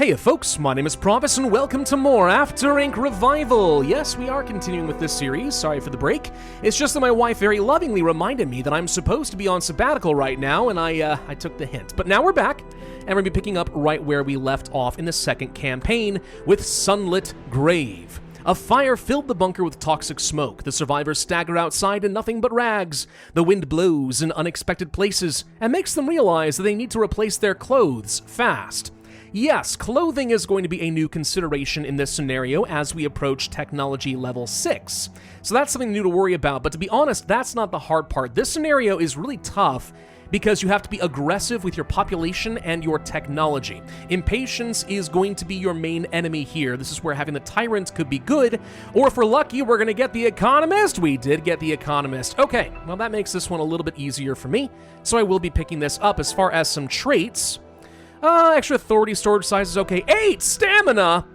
Hey folks, my name is Pravus and welcome to more After Ink Revival. Yes, we are continuing with this series, sorry for the break. It's just that my wife very lovingly reminded me that I'm supposed to be on sabbatical right now, and I took the hint. But now we're back, and we're going to be picking up right where we left off in the second campaign with Sunlit Grave. A fire filled the bunker with toxic smoke. The survivors stagger outside in nothing but rags. The wind blows in unexpected places and makes them realize that they need to replace their clothes fast. Yes, clothing is going to be a new consideration in this scenario as we approach technology level 6. So that's something new to worry about, but to be honest, that's not the hard part. This scenario is really tough because you have to be aggressive with your population and your technology. Impatience is going to be your main enemy here. This is where having the Tyrant could be good, or if we're lucky, we're going to get the Economist. We did get the Economist. Okay, well that makes this one a little bit easier for me, so I will be picking this up. As far as some traits, extra authority, storage size is okay. 8 stamina!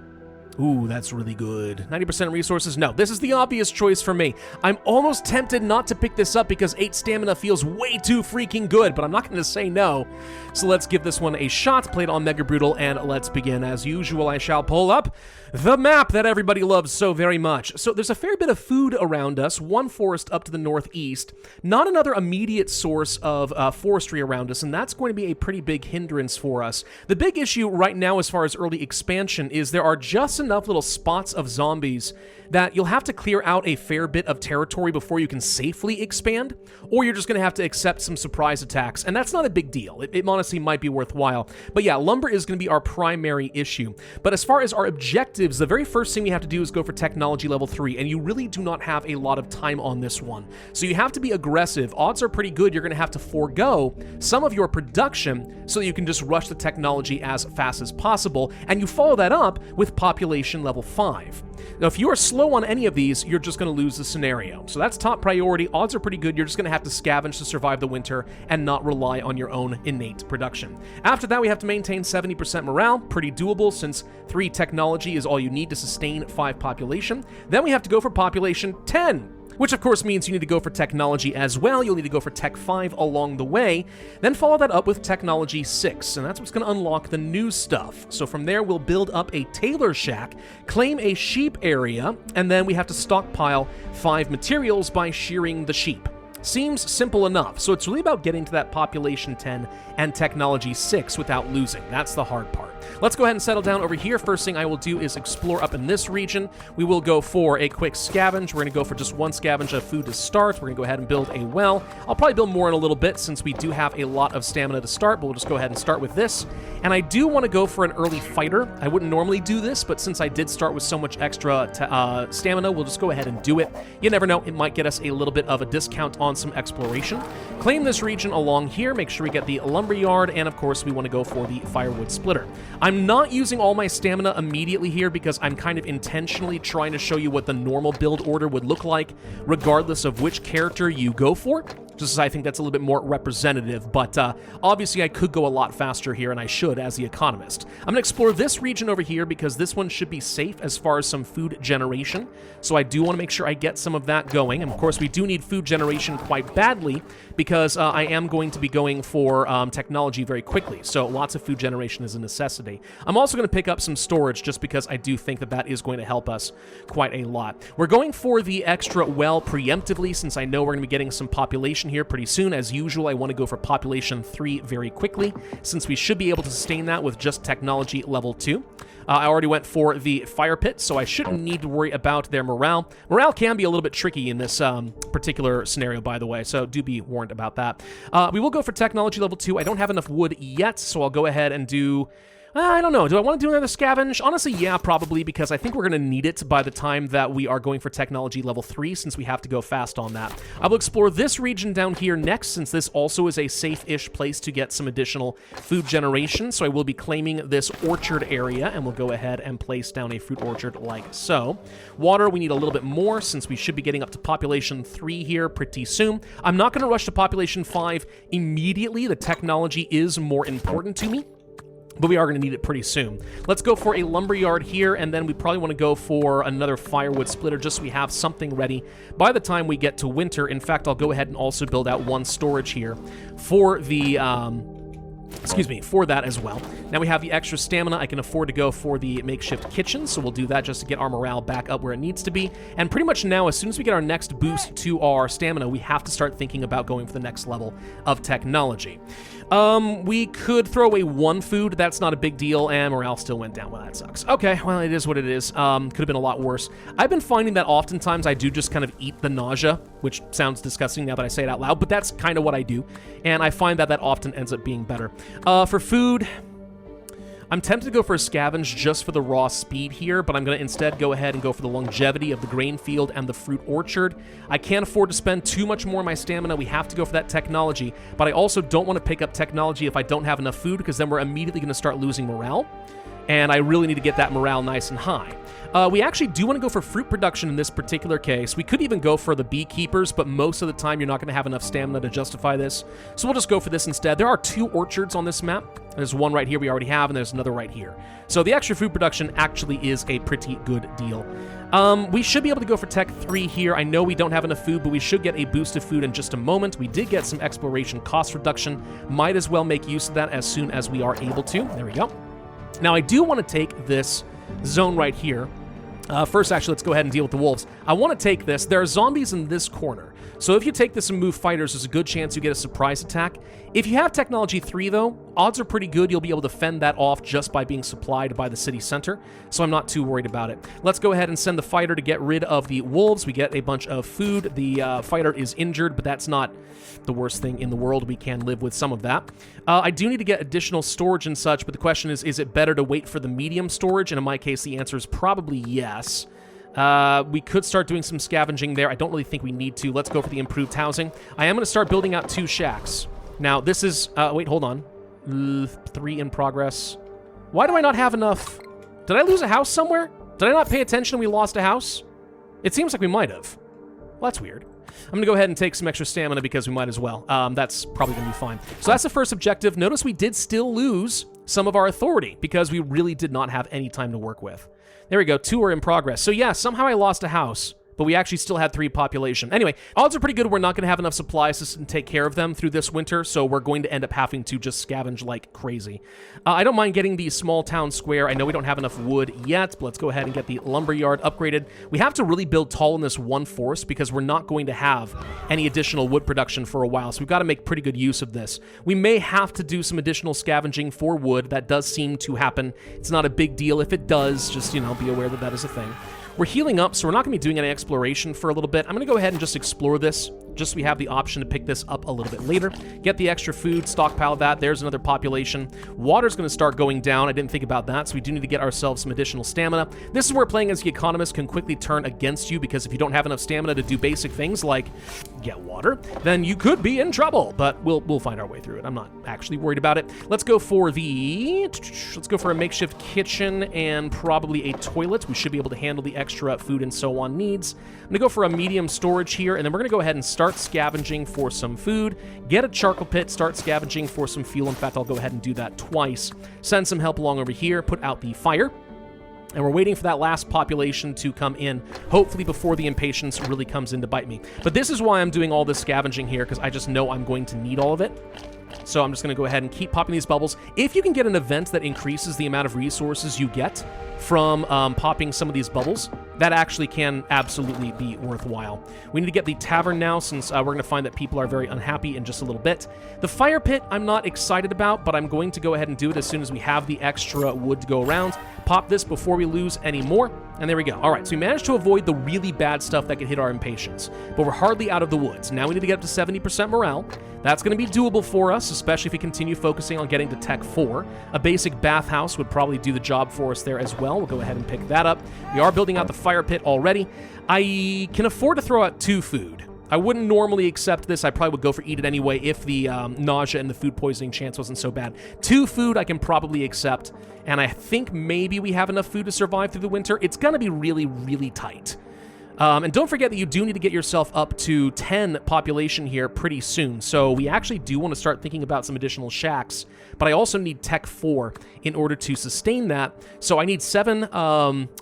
Ooh, that's really good. 90% resources? No, this is the obvious choice for me. I'm almost tempted not to pick this up because 8 stamina feels way too freaking good, but I'm not going to say no. So let's give this one a shot, play it on Mega Brutal, and let's begin. As usual, I shall pull up the map that everybody loves so very much. So there's a fair bit of food around us, one forest up to the northeast, not another immediate source of forestry around us, and that's going to be a pretty big hindrance for us. The big issue right now as far as early expansion is there are just enough little spots of zombies that you'll have to clear out a fair bit of territory before you can safely expand, or you're just going to have to accept some surprise attacks, and that's not a big deal. It honestly might be worthwhile. But yeah, lumber is going to be our primary issue. But as far as our objectives, the very first thing we have to do is go for technology level 3, and you really do not have a lot of time on this one. So you have to be aggressive. Odds are pretty good you're going to have to forego some of your production so that you can just rush the technology as fast as possible, and you follow that up with population level 5. Now, if you are slow on any of these, you're just going to lose the scenario. So that's top priority. Odds are pretty good. You're just going to have to scavenge to survive the winter and not rely on your own innate production. After that, we have to maintain 70% morale. Pretty doable since 3 technology is all you need to sustain 5 population. Then we have to go for population 10. Which of course means you need to go for technology as well. You'll need to go for tech 5 along the way, then follow that up with technology 6, and that's what's going to unlock the new stuff. So from there, we'll build up a tailor shack, claim a sheep area, and then we have to stockpile 5 materials by shearing the sheep. Seems simple enough, so it's really about getting to that population 10 and technology 6 without losing. That's the hard part. Let's go ahead and settle down over here. First thing I will do is explore up in this region. We will go for a quick scavenge. We're going to go for just 1 scavenge of food to start. We're going to go ahead and build a well. I'll probably build more in a little bit since we do have a lot of stamina to start, but we'll just go ahead and start with this. And I do want to go for an early fighter. I wouldn't normally do this, but since I did start with so much extra stamina, we'll just go ahead and do it. You never know, it might get us a little bit of a discount on some exploration. Claim this region along here, make sure we get the lumberyard, and of course we want to go for the firewood splitter. I'm not using all my stamina immediately here because I'm kind of intentionally trying to show you what the normal build order would look like regardless of which character you go for. Just as I think that's a little bit more representative, but obviously I could go a lot faster here, and I should as the Economist. I'm going to explore this region over here because this one should be safe as far as some food generation, so I do want to make sure I get some of that going, and of course we do need food generation quite badly because I am going to be going for technology very quickly, so lots of food generation is a necessity. I'm also going to pick up some storage just because I do think that that is going to help us quite a lot. We're going for the extra well preemptively since I know we're going to be getting some population here pretty soon. As usual, I want to go for population 3 very quickly, since we should be able to sustain that with just technology level 2. I already went for the fire pit, so I shouldn't need to worry about their morale. Morale can be a little bit tricky in this particular scenario, by the way, so do be warned about that. We will go for technology level 2. I don't have enough wood yet, so I'll go ahead and do... I don't know. Do I want to do another scavenge? Honestly, yeah, probably, because I think we're going to need it by the time that we are going for technology level 3, since we have to go fast on that. I will explore this region down here next, since this also is a safe-ish place to get some additional food generation, so I will be claiming this orchard area, and we'll go ahead and place down a fruit orchard like so. Water, we need a little bit more, since we should be getting up to population 3 here pretty soon. I'm not going to rush to population 5 immediately. The technology is more important to me, but we are going to need it pretty soon. Let's go for a lumberyard here, and then we probably want to go for another firewood splitter just so we have something ready by the time we get to winter. In fact, I'll go ahead and also build out 1 storage here for the excuse me, for that as well. Now we have the extra stamina. I can afford to go for the makeshift kitchen, so we'll do that just to get our morale back up where it needs to be. And pretty much now, as soon as we get our next boost to our stamina, we have to start thinking about going for the next level of technology. We could throw away one food. That's not a big deal, and morale still went down. Well, that sucks. Okay, well, it is what it is. Could have been a lot worse. I've been finding that oftentimes I do just kind of eat the nausea, which sounds disgusting now that I say it out loud, but that's kind of what I do, and I find that that often ends up being better. For food, I'm tempted to go for a scavenge just for the raw speed here, but I'm going to instead go ahead and go for the longevity of the grain field and the fruit orchard. I can't afford to spend too much more of my stamina. We have to go for that technology, but I also don't want to pick up technology if I don't have enough food, because then we're immediately going to start losing morale, and I really need to get that morale nice and high. We actually do want to go for fruit production in this particular case. We could even go for the beekeepers, but most of the time you're not going to have enough stamina to justify this. So we'll just go for this instead. There are 2 orchards on this map. There's one right here we already have, and there's another right here. So the extra food production actually is a pretty good deal. We should be able to go for Tech 3 here. I know we don't have enough food, but we should get a boost of food in just a moment. We did get some exploration cost reduction. Might as well make use of that as soon as we are able to. There we go. Now, I do want to take this zone right here. First, actually, let's go ahead and deal with the wolves. I want to take this. There are zombies in this corner. So if you take this and move fighters, there's a good chance you get a surprise attack. If you have Technology 3, though, odds are pretty good you'll be able to fend that off just by being supplied by the city center, so I'm not too worried about it. Let's go ahead and send the fighter to get rid of the wolves. We get a bunch of food. The fighter is injured, but that's not the worst thing in the world. We can live with some of that. I do need to get additional storage and such, but the question is it better to wait for the medium storage? And in my case, the answer is probably yes. We could start doing some scavenging there. I don't really think we need to. Let's go for the improved housing. I am going to start building out 2 shacks. Now, this is... wait, hold on. 3 in progress. Why do I not have enough? Did I lose a house somewhere? Did I not pay attention and we lost a house? It seems like we might have. Well, that's weird. I'm going to go ahead and take some extra stamina because we might as well. That's probably going to be fine. So that's the first objective. Notice we did still lose some of our authority because we really did not have any time to work with. There we go. 2 are in progress. So yeah, somehow I lost a house, but we actually still had 3 population. Anyway, odds are pretty good we're not going to have enough supplies to take care of them through this winter, so we're going to end up having to just scavenge like crazy. I don't mind getting the small town square. I know we don't have enough wood yet, but let's go ahead and get the lumber yard upgraded. We have to really build tall in this one forest because we're not going to have any additional wood production for a while, so we've got to make pretty good use of this. We may have to do some additional scavenging for wood. That does seem to happen. It's not a big deal. If it does, just, you know, be aware that that is a thing. We're healing up, so we're not going to be doing any exploration for a little bit. I'm going to go ahead and just explore this, just so we have the option to pick this up a little bit later. Get the extra food, stockpile that. There's another population. Water's going to start going down. I didn't think about that, so we do need to get ourselves some additional stamina. This is where playing as the economist can quickly turn against you, because if you don't have enough stamina to do basic things like get water, then you could be in trouble, but we'll find our way through it. I'm not actually worried about it. Let's go for a makeshift kitchen and probably a toilet. We should be able to handle the extra food and so on needs. I'm going to go for a medium storage here, and then we're going to go ahead and start scavenging for some food, get a charcoal pit, start scavenging for some fuel. In fact, I'll go ahead and do that twice. Send some help along over here, put out the fire. And we're waiting for that last population to come in, hopefully before the impatience really comes in to bite me. But this is why I'm doing all this scavenging here, because I just know I'm going to need all of it. So I'm just going to go ahead and keep popping these bubbles. If you can get an event that increases the amount of resources you get from popping some of these bubbles, that actually can absolutely be worthwhile. We need to get the tavern now, since we're going to find that people are very unhappy in just a little bit. The fire pit I'm not excited about, but I'm going to go ahead and do it as soon as we have the extra wood to go around. Pop this before we lose any more, and there we go. All right, so we managed to avoid the really bad stuff that could hit our impatience, but we're hardly out of the woods. Now we need to get up to 70% morale. That's going to be doable for us, especially if we continue focusing on getting to Tech 4. A basic bathhouse would probably do the job for us there as well. We'll go ahead and pick that up. We are building out the fire pit already. I can afford to throw out 2 food. I wouldn't normally accept this. I probably would go for eat it anyway if the nausea and the food poisoning chance wasn't so bad. 2 food I can probably accept, and I think maybe we have enough food to survive through the winter. It's going to be really, really tight. And don't forget that you do need to get yourself up to 10 population here pretty soon. So we actually do want to start thinking about some additional shacks, but I also need Tech 4 in order to sustain that. So I need 7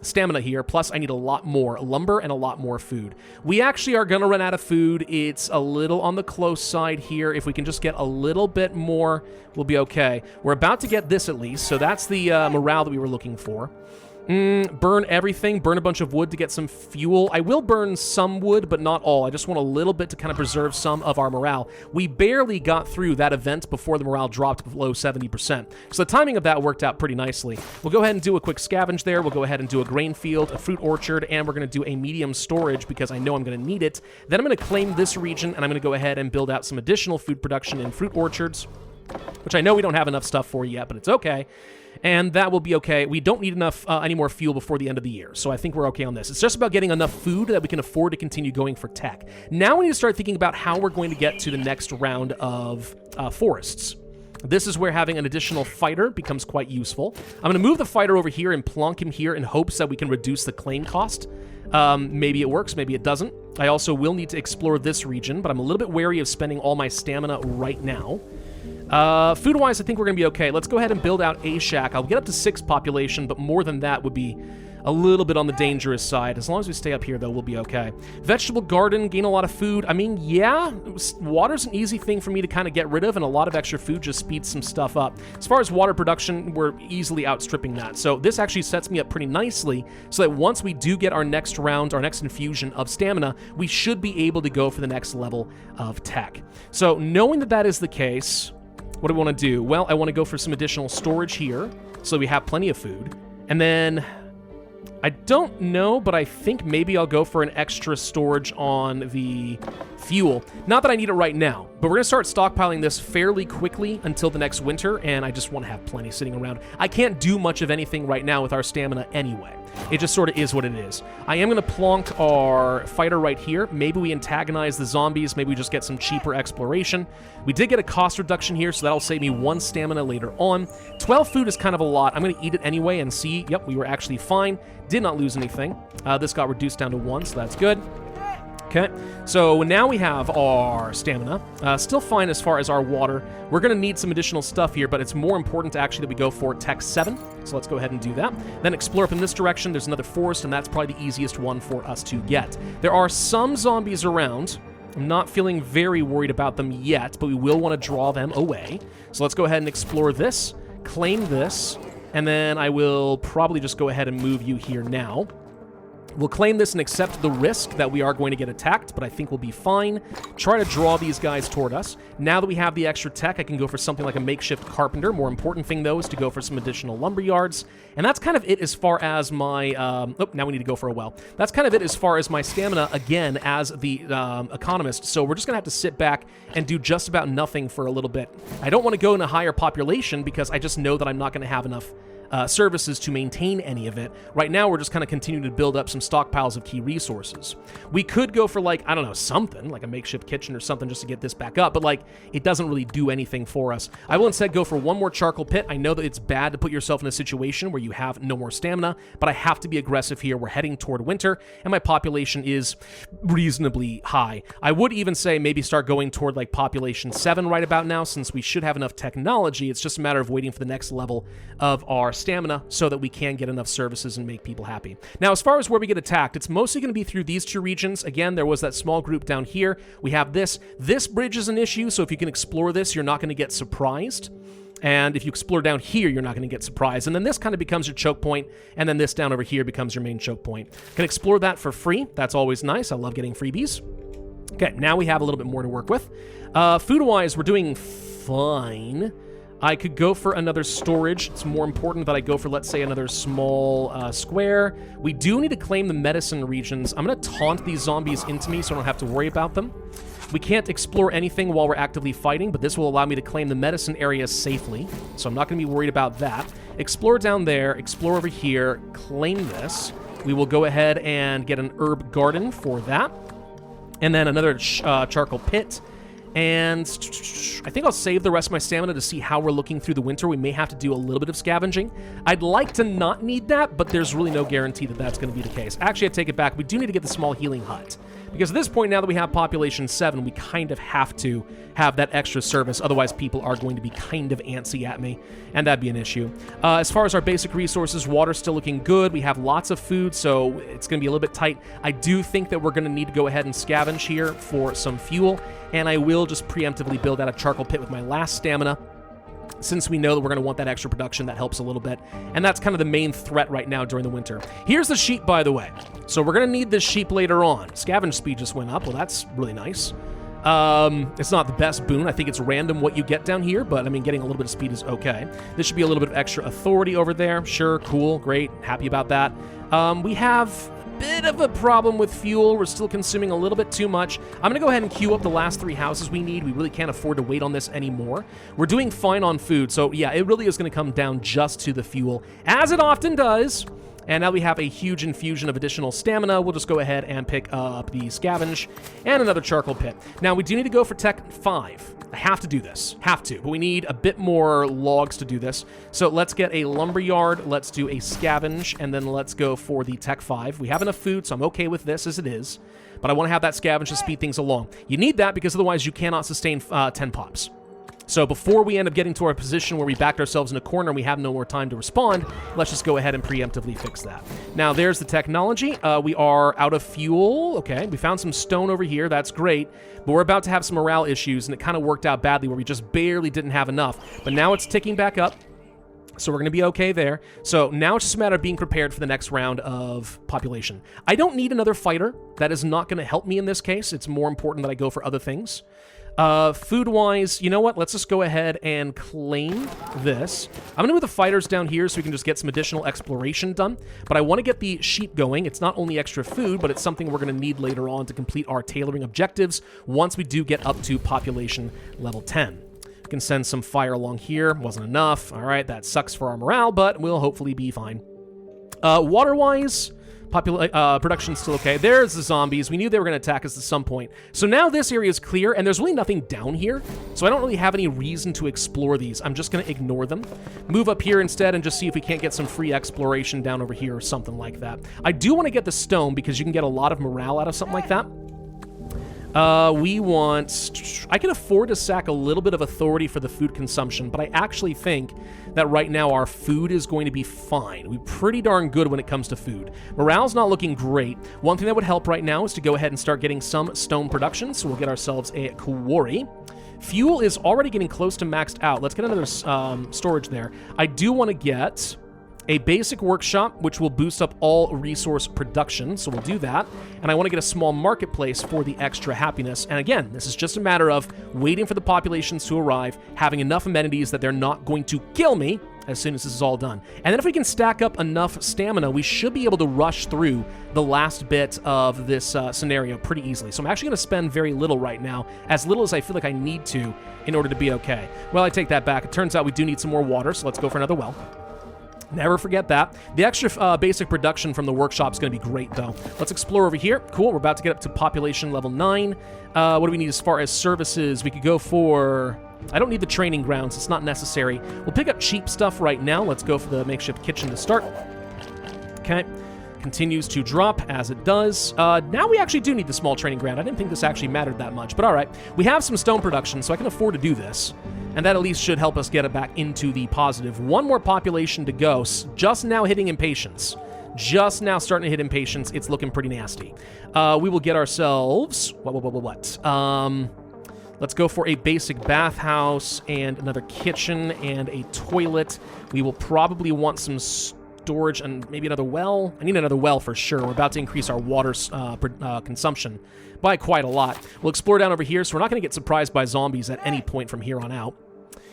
stamina here, plus I need a lot more lumber and a lot more food. We actually are going to run out of food. It's a little on the close side here. If we can just get a little bit more, we'll be okay. We're about to get this at least, so that's the morale that we were looking for. Burn everything, burn a bunch of wood to get some fuel. I will burn some wood, but not all. I just want a little bit to kind of preserve some of our morale. We barely got through that event before the morale dropped below 70%. So the timing of that worked out pretty nicely. We'll go ahead and do a quick scavenge there. We'll go ahead and do a grain field, a fruit orchard, and we're going to do a medium storage because I know I'm going to need it. Then I'm going to claim this region, and I'm going to go ahead and build out some additional food production in fruit orchards, which I know we don't have enough stuff for yet, but it's okay. And that will be okay. We don't need enough any more fuel before the end of the year, so I think we're okay on this. It's just about getting enough food that we can afford to continue going for tech. Now we need to start thinking about how we're going to get to the next round of forests. This is where having an additional fighter becomes quite useful. I'm going to move the fighter over here and plonk him here in hopes that we can reduce the claim cost. Maybe it works, maybe it doesn't. I also will need to explore this region, but I'm a little bit wary of spending all my stamina right now. Food-wise, I think we're going to be okay. Let's go ahead and build out a shack. I'll get up to 6 population, but more than that would be a little bit on the dangerous side. As long as we stay up here, though, we'll be okay. Vegetable garden, gain a lot of food. I mean, yeah, water's an easy thing for me to kind of get rid of, and a lot of extra food just speeds some stuff up. As far as water production, we're easily outstripping that. So this actually sets me up pretty nicely so that once we do get our next round, our next infusion of stamina, we should be able to go for the next level of tech. So knowing that that is the case, what do we want to do? Well, I want to go for some additional storage here so we have plenty of food. And then I don't know, but I think maybe I'll go for an extra storage on the fuel. Not that I need it right now, but we're going to start stockpiling this fairly quickly until the next winter, and I just want to have plenty sitting around. I can't do much of anything right now with our stamina anyway. It just sort of is what it is. I am going to plonk our fighter right here. Maybe we antagonize the zombies. Maybe we just get some cheaper exploration. We did get a cost reduction here, so that'll save me 1 stamina later on. 12 food is kind of a lot. I'm going to eat it anyway and see. Yep, we were actually fine. Did not lose anything. This got reduced down to 1, so that's good. Okay, so now we have our stamina. Still fine as far as our water. We're going to need some additional stuff here, but it's more important actually that we go for Tech 7. So let's go ahead and do that. Then explore up in this direction. There's another forest, and that's probably the easiest one for us to get. There are some zombies around. I'm not feeling very worried about them yet, but we will want to draw them away. So let's go ahead and explore this, claim this, and then I will probably just go ahead and move you here now. We'll claim this and accept the risk that we are going to get attacked, but I think we'll be fine. Try to draw these guys toward us. Now that we have the extra tech, I can go for something like a makeshift carpenter. More important thing, though, is to go for some additional lumber yards. And that's kind of it as far as my... now we need to go for a well. That's kind of it as far as my stamina, again, as the economist. So we're just going to have to sit back and do just about nothing for a little bit. I don't want to go in a higher population because I just know that I'm not going to have enough services to maintain any of it. Right now, we're just kind of continuing to build up some stockpiles of key resources. We could go for, like, I don't know, something, like a makeshift kitchen or something just to get this back up, but, like, it doesn't really do anything for us. I will instead go for one more charcoal pit. I know that it's bad to put yourself in a situation where you have no more stamina, but I have to be aggressive here. We're heading toward winter, and my population is reasonably high. I would even say maybe start going toward, like, population 7 right about now, since we should have enough technology. It's just a matter of waiting for the next level of our stamina so that we can get enough services and make people happy. Now, as far as where we get attacked, it's mostly going to be through these two regions. Again, there was that small group down here. We have this. This bridge is an issue, so if you can explore this, you're not going to get surprised. And if you explore down here, you're not going to get surprised. And then this kind of becomes your choke point, and then this down over here becomes your main choke point. Can explore that for free. That's always nice. I love getting freebies. Okay, now we have a little bit more to work with. Food-wise, we're doing fine. I could go for another storage. It's more important that I go for, let's say, another small square. We do need to claim the medicine regions. I'm going to taunt these zombies into me so I don't have to worry about them. We can't explore anything while we're actively fighting, but this will allow me to claim the medicine areas safely, so I'm not going to be worried about that. Explore down there, explore over here, claim this. We will go ahead and get an herb garden for that. And then another charcoal pit. And I think I'll save the rest of my stamina to see how we're looking through the winter. We may have to do a little bit of scavenging. I'd like to not need that, but there's really no guarantee that that's going to be the case. Actually, I take it back. We do need to get the small healing hut. Because at this point, now that we have population 7, we kind of have to have that extra service. Otherwise, people are going to be kind of antsy at me, and that'd be an issue. As far as our basic resources, water's still looking good. We have lots of food, so it's going to be a little bit tight. I do think that we're going to need to go ahead and scavenge here for some fuel, and I will just preemptively build out a charcoal pit with my last stamina. Since we know that we're going to want that extra production, that helps a little bit. And that's kind of the main threat right now during the winter. Here's the sheep, by the way. So we're going to need this sheep later on. Scavenge speed just went up. Well, that's really nice. It's not the best boon. I think it's random what you get down here, but I mean, getting a little bit of speed is okay. This should be a little bit of extra authority over there. Sure, cool, great, happy about that. We have bit of a problem with fuel. We're still consuming a little bit too much. I'm gonna go ahead and queue up the last 3 houses we need. We really can't afford to wait on this anymore. We're doing fine on food, so yeah, it really is gonna come down just to the fuel, as it often does. And now we have a huge infusion of additional stamina. We'll just go ahead and pick up the scavenge and another charcoal pit. Now, we do need to go for Tech 5. I have to do this. Have to. But we need a bit more logs to do this. So let's get a lumberyard. Let's do a scavenge. And then let's go for the Tech 5. We have enough food, so I'm okay with this as it is. But I want to have that scavenge to speed things along. You need that because otherwise you cannot sustain 10 pops. So before we end up getting to our position where we backed ourselves in a corner and we have no more time to respond, let's just go ahead and preemptively fix that. Now, there's the technology. We are out of fuel. Okay, we found some stone over here. That's great. But we're about to have some morale issues, and it kind of worked out badly where we just barely didn't have enough. But now it's ticking back up. So we're going to be okay there. So now it's just a matter of being prepared for the next round of population. I don't need another fighter. That is not going to help me in this case. It's more important that I go for other things. Food-wise, you know what? Let's just go ahead and claim this. I'm going to move the fighters down here so we can just get some additional exploration done. But I want to get the sheep going. It's not only extra food, but it's something we're going to need later on to complete our tailoring objectives once we do get up to population level 10. We can send some fire along here. Wasn't enough. All right, that sucks for our morale, but we'll hopefully be fine. Water-wise, production's still okay. There's the zombies. We knew they were going to attack us at some point. So now this area is clear, and there's really nothing down here. So I don't really have any reason to explore these. I'm just going to ignore them. Move up here instead and just see if we can't get some free exploration down over here or something like that. I do want to get the stone because you can get a lot of morale out of something like that. I can afford to sack a little bit of authority for the food consumption, but I actually think that right now our food is going to be fine. We're pretty darn good when it comes to food. Morale's not looking great. One thing that would help right now is to go ahead and start getting some stone production, so we'll get ourselves a quarry. Fuel is already getting close to maxed out. Let's get another storage there. I do want to get a basic workshop, which will boost up all resource production, so we'll do that. And I want to get a small marketplace for the extra happiness. And again, this is just a matter of waiting for the populations to arrive, having enough amenities that they're not going to kill me as soon as this is all done. And then if we can stack up enough stamina, we should be able to rush through the last bit of this scenario pretty easily. So I'm actually going to spend very little right now, as little as I feel like I need to in order to be okay. Well, I take that back. It turns out we do need some more water, so let's go for another well. Never forget that. The extra basic production from the workshop is going to be great, though. Let's explore over here. Cool, we're about to get up to population level 9. What do we need as far as services? We could go for... I don't need the training grounds. It's not necessary. We'll pick up cheap stuff right now. Let's go for the makeshift kitchen to start. Okay. Continues to drop as it does. Now we actually do need the small training ground. I didn't think this actually mattered that much, but all right. We have some stone production, so I can afford to do this. And that at least should help us get it back into the positive. One more population to go. Just now hitting impatience. Just now starting to hit impatience. It's looking pretty nasty. We will get ourselves... let's go for a basic bathhouse and another kitchen and a toilet. We will probably want some storage and maybe another well. I need another well for sure. We're about to increase our water consumption by quite a lot. We'll explore down over here, so we're not going to get surprised by zombies at any point from here on out.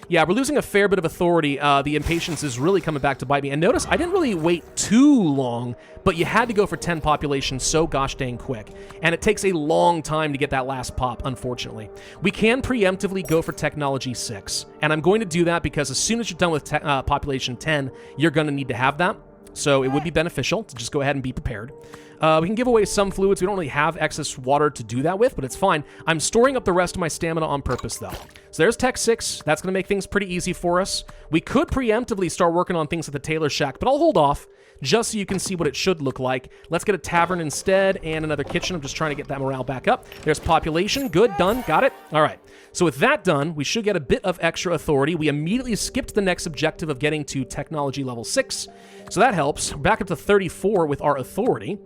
Yeah, we're losing a fair bit of authority. The impatience is really coming back to bite me. And notice, I didn't really wait too long, but you had to go for 10 population so gosh dang quick. And it takes a long time to get that last pop, unfortunately. We can preemptively go for technology 6. And I'm going to do that because as soon as you're done with population 10, you're going to need to have that. So it would be beneficial to just go ahead and be prepared. We can give away some fluids. We don't really have excess water to do that with, but it's fine. I'm storing up the rest of my stamina on purpose, though. So there's Tech 6. That's going to make things pretty easy for us. We could preemptively start working on things at the Tailor Shack, but I'll hold off just so you can see what it should look like. Let's get a tavern instead and another kitchen. I'm just trying to get that morale back up. There's population. Good, done, got it. All right. So with that done, we should get a bit of extra authority. We immediately skipped the next objective of getting to technology level 6. So that helps. We're back up to 34 with our authority.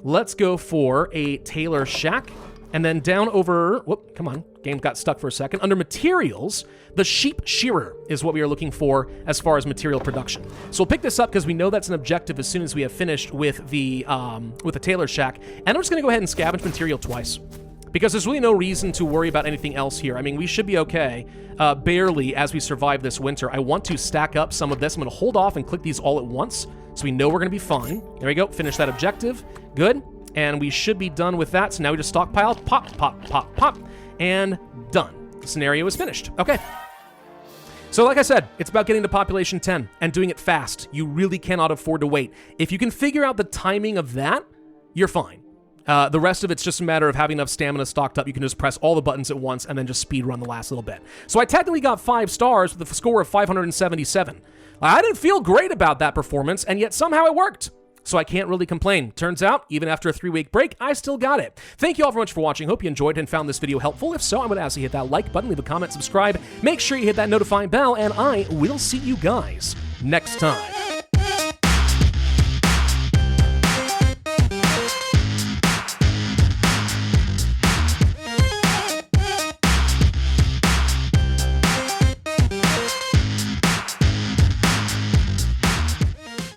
Let's go for a Tailor Shack. And then down over, whoop, come on, game got stuck for a second. Under materials, the sheep shearer is what we are looking for as far as material production. So we'll pick this up because we know that's an objective as soon as we have finished with the Tailor Shack. And I'm just gonna go ahead and scavenge material twice, because there's really no reason to worry about anything else here. I mean, we should be okay, barely, as we survive this winter. I want to stack up some of this. I'm gonna hold off and click these all at once, so we know we're gonna be fine. There we go, finish that objective, good. And we should be done with that, so now we just stockpile, pop, pop, pop, pop, and done. The scenario is finished, okay. So like I said, it's about getting to population 10 and doing it fast. You really cannot afford to wait. If you can figure out the timing of that, you're fine. The rest of it's just a matter of having enough stamina stocked up. You can just press all the buttons at once and then just speed run the last little bit. So I technically got 5 stars with a score of 577. I didn't feel great about that performance, and yet somehow it worked. So I can't really complain. Turns out, even after a 3-week break, I still got it. Thank you all very much for watching. Hope you enjoyed and found this video helpful. If so, I'm going to ask you to hit that like button, leave a comment, subscribe. Make sure you hit that notifying bell, and I will see you guys next time.